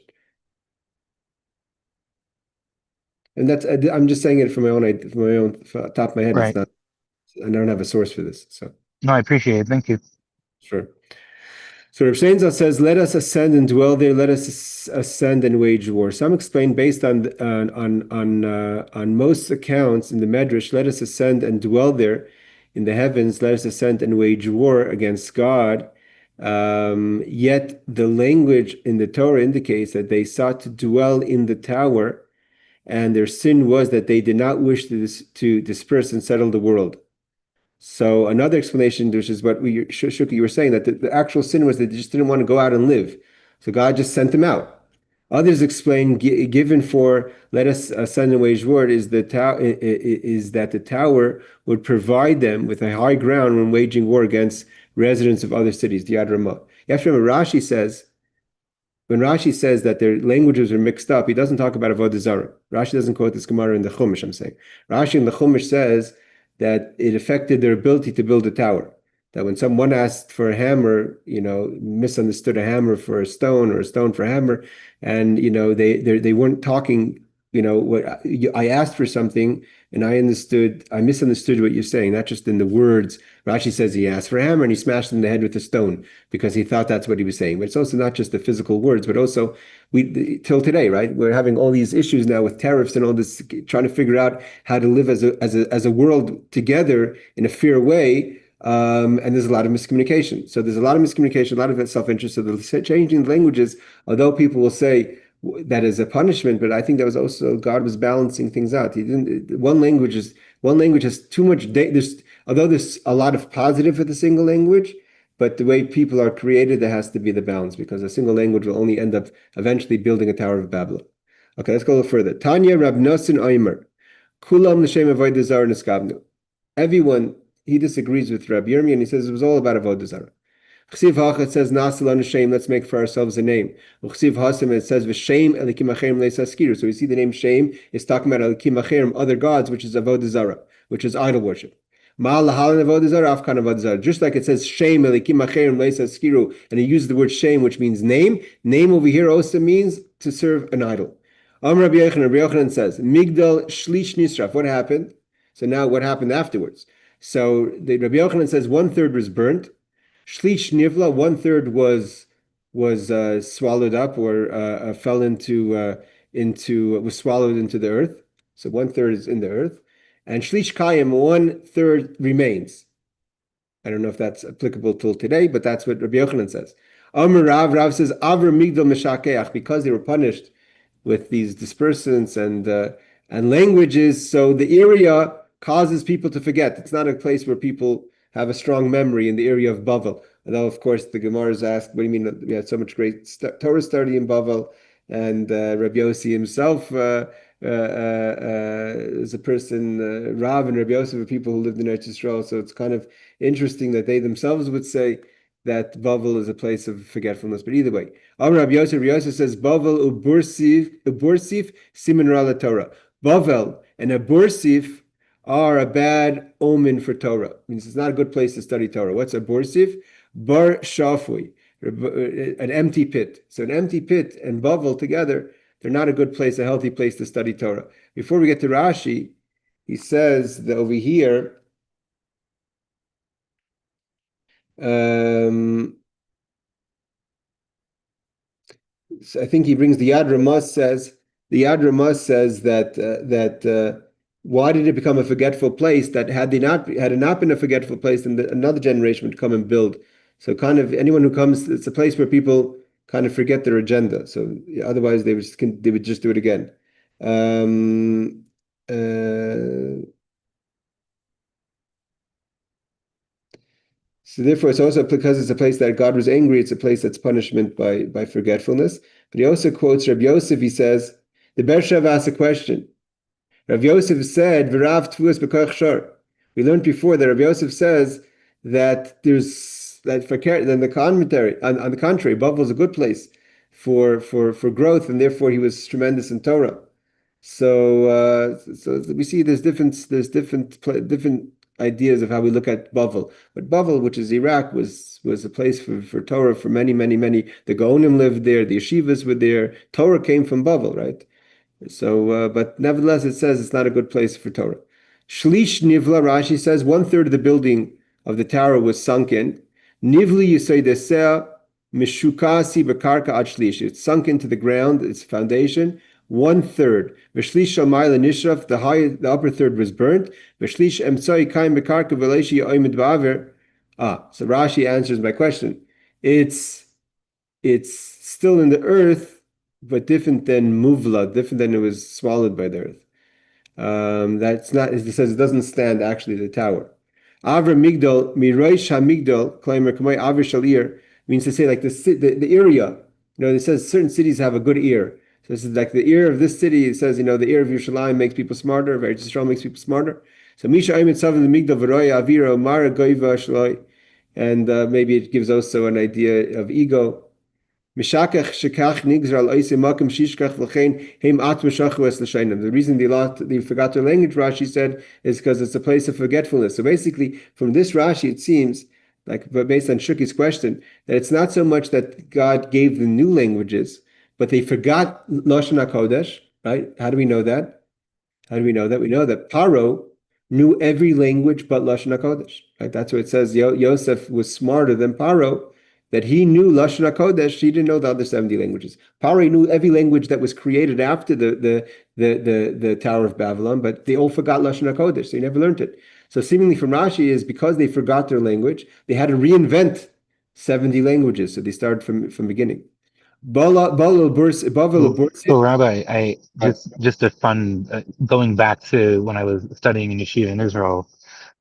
And I'm just saying it from my own top of my head. It's Right. not. I don't have a source for this. So No, I appreciate it. Thank you. sure. So Rav Sheinzel says, "Let us ascend and dwell there. Let us ascend and wage war." Some explain based on most accounts in the Medrash, "Let us ascend and dwell there in the heavens. Let us ascend and wage war against God." Yet the language in the Torah indicates that they sought to dwell in the tower, and their sin was that they did not wish to disperse and settle the world. So another explanation, which is what Shuki, you were saying, that the actual sin was that they just didn't want to go out and live. So God just sent them out. Others explain, given for let us ascend and wage war, is that the tower would provide them with a high ground when waging war against residents of other cities, the Yad Ramah. You have to remember, when Rashi says that their languages are mixed up, he doesn't talk about avodah zarah. Rashi doesn't quote this Gemara in the Chumash, I'm saying. Rashi in the Chumash says that it affected their ability to build a tower. That when someone asked for a hammer, misunderstood a hammer for a stone or a stone for a hammer, and they weren't talking. What I asked for something, and I misunderstood what you're saying, not just in the words. Rashi says he asked for a hammer and he smashed him in the head with a stone because he thought that's what he was saying. But it's also not just the physical words, but also till today, right? We're having all these issues now with tariffs and all this, trying to figure out how to live as a world together in a fair way. And there's a lot of miscommunication. So there's a lot of miscommunication, a lot of self-interest. So the changing languages, although people will say that is a punishment, but I think that was also God was balancing things out. He didn't. One language has too much. Although there's a lot of positive with the single language, but the way people are created, there has to be the balance, because a single language will only end up eventually building a Tower of Babel. Okay, let's go a little further. Tanya Rab Nosson Oimer, Kulam l'shem avodah zarah niskabnu. Everyone, he disagrees with Rabbi Yirmiyah, and he says it was all about avodah zarah. Chsiv Hachet says Nasalan shame. Let's make for ourselves a name. Chsiv Hasim, it says v'shem elikim acherim leisaskiru. So we see the name shame is talking about elikim acherim, other gods, which is avodah zarah, which is idol worship. Ma'al lahalan avodah zarah, afkan avodah zarah. Just like it says shame elikim acherim leisaskiru, and he uses the word shame, which means name. Name over here also means to serve an idol. Rabbi Yochanan says migdal shlish nisraf. What happened? So now what happened afterwards? So the Rabbi Yochanan says 1/3 was burnt. Shlish nivla, 1/3 was swallowed up, or fell was swallowed into the earth. So 1/3 is in the earth, and shlish kayim, 1/3 remains. I don't know if that's applicable till today, but that's what Rabbi Yochanan says. Amar Rav says, Avra Migdal Meshakeach, because they were punished with these dispersants and languages. So the area causes people to forget. It's not a place where people have a strong memory in the area of Bavel. Although, of course, the Gemara is asked, what do you mean we had so much great Torah study in Bavel? And Rabbi Yossi himself is a person, Rav and Rabbi Yossi were people who lived in Eretz Yisrael. So it's kind of interesting that they themselves would say that Bavel is a place of forgetfulness. But either way, Rabbi Yosef says Bavel ubursif siman ra Torah. Bavel and abursif are a bad omen for Torah. It means it's not a good place to study Torah. What's abursif? Bar shafui, an empty pit. So an empty pit and Bavel together, they're not a good place, a healthy place to study Torah. Before we get to Rashi, he says that over here, I think he brings the Yad Ramah says that why did it become a forgetful place? That had it not been a forgetful place, then another generation would come and build. So kind of anyone who comes, it's a place where people kind of forget their agenda. So otherwise they would just do it again. So therefore, it's also because it's a place that God was angry. It's a place that's punishment by forgetfulness. But he also quotes Rabbi Yosef. He says the Bershav asked a question. Rabbi Yosef said, "V'rav tvuas b'koach shor." We learned before that Rabbi Yosef says that then the commentary on the contrary, Bavel is a good place for growth, and therefore he was tremendous in Torah. So we see there's different ideas of how we look at Bavel. But Bavel, which is Iraq, was a place for Torah for many. The Gaonim lived there, the yeshivas were there. Torah came from Bavel, right? So, but nevertheless, it says it's not a good place for Torah. Shlish Nivla, Rashi says, 1/3 of the building of the tower was sunken. Nivli Yisayideseh Mishukasi Bekarka Ad Shlish. It's sunk into the ground, its foundation. 1/3. V'shlish Shamayla Nishraf, the upper third was burnt. V'shlish Emtsoi Kaim Bekarka V'leishi Oimid Ba'aver. So Rashi answers my question. It's still in the earth, but different than Muvla, different than it was swallowed by the earth. That's not, it says it doesn't stand actually the tower. Avra Migdal, Miroish HaMigdal, Klaimer Kamei Avra Shalir, means to say like the area. It says certain cities have a good ear. So this is like the ear of this city. It says, the ear of Yerushalayim makes people smarter, Eretz Yisrael makes people smarter. So Misha Aymet Savin the Migdal V'roya Avira Mara Goiva Shloi. And maybe it gives also an idea of ego. The reason they forgot their language, Rashi said, is because it's a place of forgetfulness. So basically, from this Rashi, it seems, like based on Shuki's question, that it's not so much that God gave them new languages, but they forgot Lashon HaKodesh, right? How do we know that? We know that Paro knew every language but Lashon HaKodesh, right? That's what it says. Yosef was smarter than Paro, that he knew Lashon HaKodesh. He didn't know the other 70 languages. Paro knew every language that was created after the Tower of Babylon, but they all forgot Lashon HaKodesh, so he never learned it. So seemingly from Rashi is because they forgot their language, they had to reinvent 70 languages. So they started from beginning. So Rabbi, I just a fun going back to when I was studying in yeshiva in Israel.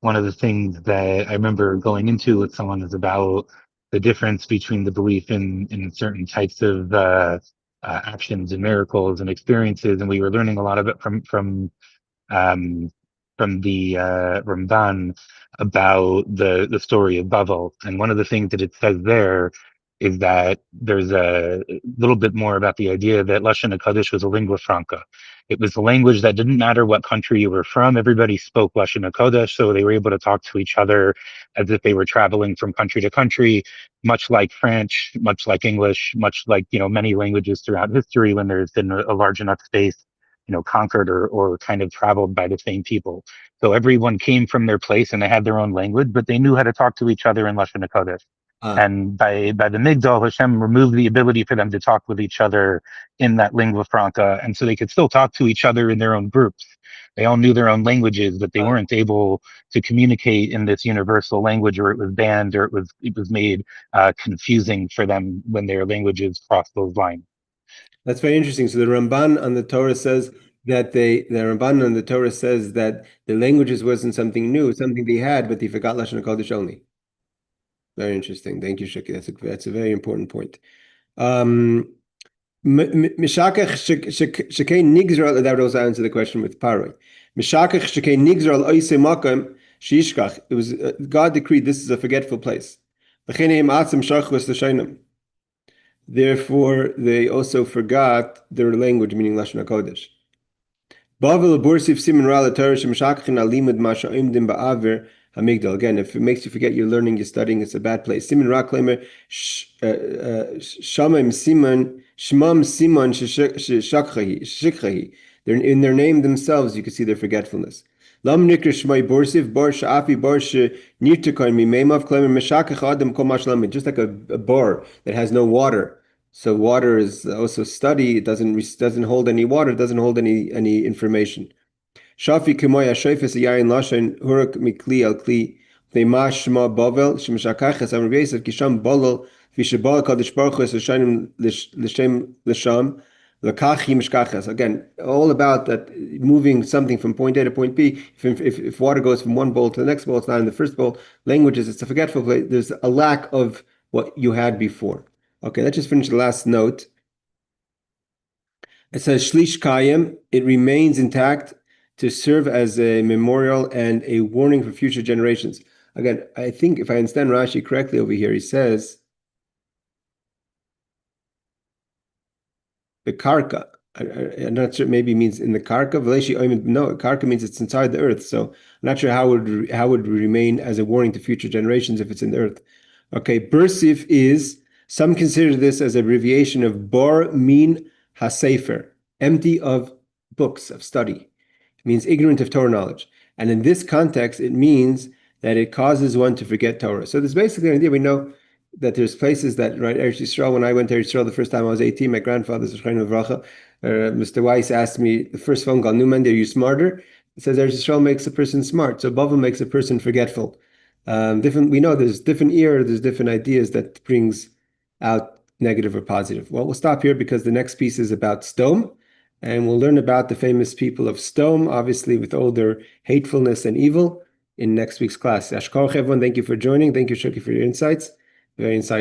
One of the things that I remember going into with someone is about the difference between the belief in certain types of actions and miracles and experiences, and we were learning a lot of it from the Ramban about the story of Bavel. And one of the things that it says there is that there's a little bit more about the idea that Lashon HaKodesh was a lingua franca. It was a language that didn't matter what country you were from. Everybody spoke Lashon HaKodesh, so they were able to talk to each other as if they were traveling from country to country, much like French, much like English, much like, many languages throughout history when there's been a large enough space, conquered or kind of traveled by the same people. So everyone came from their place and they had their own language, but they knew how to talk to each other in Lashon HaKodesh. And by the Migdal, Hashem removed the ability for them to talk with each other in that lingua franca, and so they could still talk to each other in their own groups. They all knew their own languages, but they weren't able to communicate in this universal language, or it was banned, or it was made confusing for them when their languages crossed those lines. That's very interesting. So the Ramban on the Torah says that the Ramban on the Torah says that the languages wasn't something new, something they had, but they forgot Lashon HaKodesh only. Very interesting. Thank you, Shaki. That's a very important point. Mishakach shekei nigzral, that would also answer the question with Paroi. Mishakach shekei nigzral oise makam shishkach. It was God decreed this is a forgetful place. Therefore, they also forgot their language, meaning Lashon HaKodesh. Again, if it makes you forget you're learning, you're studying, it's a bad place. Siman Ra Klemer Shamim Siman Shmam Siman Shikhahi. They're in their name themselves, you can see their forgetfulness. Lam Nikr Shmai Borsiv Bar Sha'afi Bar Nirtakoin Mimemav Klemer Meshakach Adam Komash Lamed, just like a bar that has no water. So water is also study. It doesn't hold any water. It doesn't hold any information. Shafi kemoya shoifes yayin lashen hurak mikli al kli thema shema bavel shemashakachas amr beisav kisham bolol vishabal kadosh baruch hu esoshanim l'shem l'sham lakachi mishkachas. Again, all about that moving something from point A to point B. If water goes from one bowl to the next bowl, it's not in the first bowl. Languages, it's a forgetful place. There's a lack of what you had before. Okay, let's just finish the last note. It says Shlish Kayim, it remains intact to serve as a memorial and a warning for future generations. Again, I think if I understand Rashi correctly over here, he says the karka. I'm not sure, maybe it means in the karka. No, karka means it's inside the earth. So I'm not sure how it would remain as a warning to future generations if it's in the earth. Okay, Bursif is, some consider this as an abbreviation of Bar Min HaSefer, empty of books, of study. It means ignorant of Torah knowledge. And in this context, it means that it causes one to forget Torah. So there's basically an idea. We know that there's places that, right, Eretz Yisrael, when I went to Eretz Yisrael the first time I was 18, my grandfather's Mr. Weiss asked me, the first phone call, Numan, are you smarter? It says Eretz Yisrael makes a person smart. So Bavel makes a person forgetful. We know there's different ear, there's different ideas that brings out negative or positive. Well, we'll stop here because the next piece is about Sodom, and we'll learn about the famous people of Sodom, obviously with all their hatefulness and evil, in next week's class. Ashkar everyone, thank you for joining. Thank you, Shoki, for your insights. Very insightful.